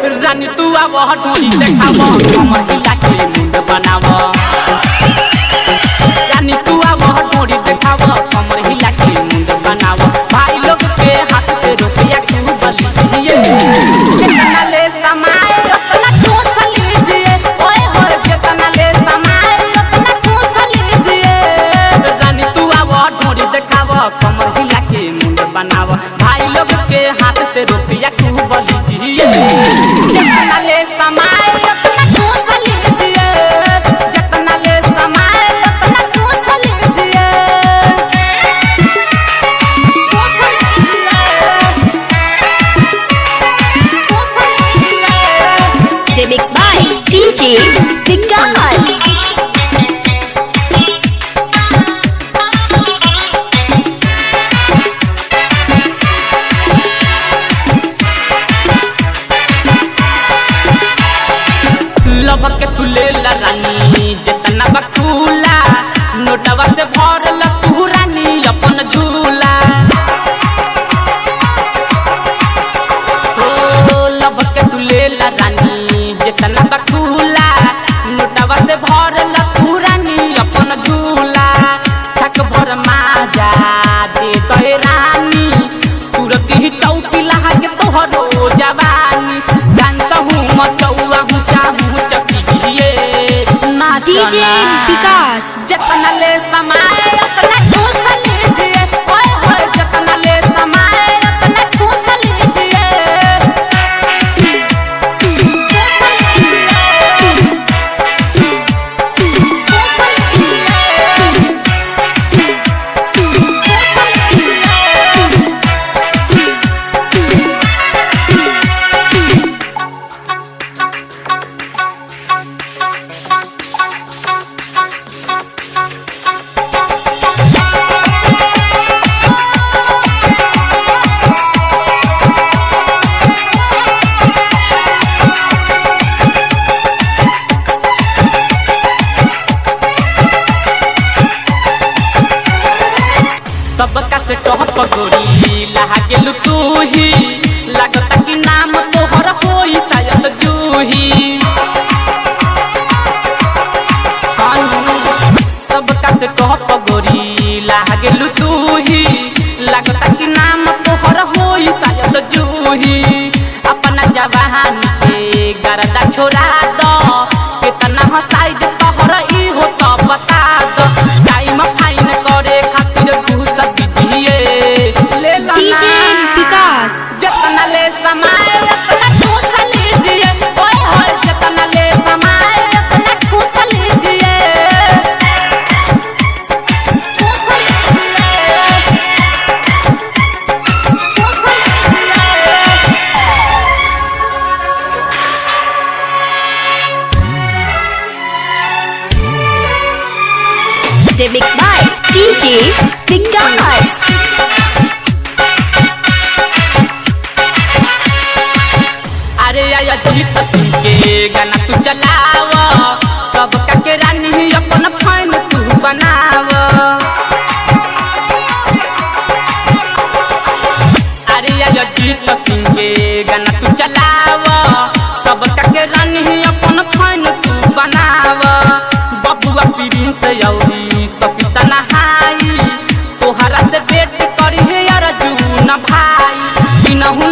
रानी तू अब ढोली देखाव कमर हिला के मुंड बनाव रानी तू अब ढोली देखाव कमर हिला के मुंड बनाव भाई लोग के हाथ से रुपया क्यों बलिए जितना ले समाए उतना ठूस लीजिए ओए हो जितना ले समाए उतना ठूस लीजिए रानी तू अब ढोली देखाव कमर हिला के मुंड बनाव भाई लोग के हाथ से रुपया क्यों बलिए जितना ले समाए उतना ठूस लीजिए जितना ले समाए उतना ठूस लीजिए ठूस लीजिए ठूस लीजिए Remix by DJ Vikas. Love के तुले रानी जितना बकुला नोटवा से भरल तू रानी अपन झूला लभ के तुले रानी जितना बकुला नोटवा से भरल तू रानी अपन झूला छक भर माजा दे दे रानी तुरंत ही चौकी लहा के तोहरो जवानी डांस हूँ मचौआ हूँ चाहूँ DJ Vikas. जितना ले समाए उतना ठूस लीजिए ओए होए जितना ले समाए उतना ठूस लीजिए ठूस लीजिए ठूस सबका से टॉप गोरी लहा गेलू तू ही लगता कि नाम तोहर होई शायद जूही सबका से टॉप गोरी लहा गेलू तू ही लगता कि नाम तोहर होई शायद जूही अपना जवान के गर्दा छोड़ा दो कितना हसाई जे तोहर ई हो तो बता दो टाइम फाइन करे खातिर DJ Vikas. जितना ले समाए उतना ठूस लीजिए ओए होए जितना ले समाए उतना ठूस लीजिए ठूस लीजिए ठूस लीजिए Remix by DJ Vikas. अरे आया जीत सिंह के गाना तू चलाव सब के रानी अपन फैन तू बनाव अरे आया जीत सिंह के गाना तू चलाव सब के रानी अपन फैन तू बनाव बबुआ पीरी से औरी तो कितना हाई तोहरा से बेट करी है अर्जुन भाई बिनहु